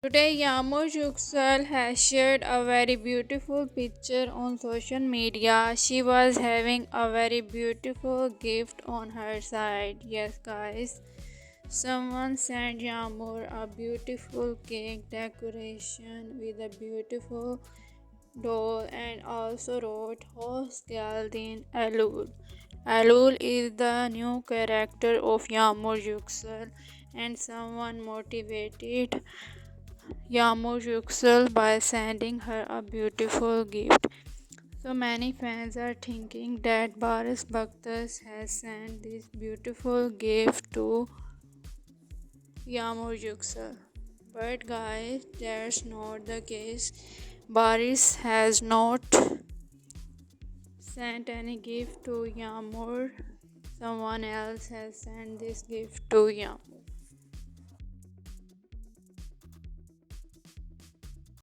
Today, Yagmur Yuksel has shared a very beautiful picture on social media. She was having a very beautiful gift on her side. Yes, guys, someone sent Yagmur a beautiful cake decoration with a beautiful doll and also wrote Host Galdin Alul. Alul is the new character of Yagmur Yuksel and someone motivated Yagmur Yuksel by sending her a beautiful gift. So many fans are thinking that Baris Baktas has sent this beautiful gift to Yagmur Yuksel. But guys, that's not the case. Baris has not sent any gift to Yagmur. Someone else has sent this gift to Yagmur.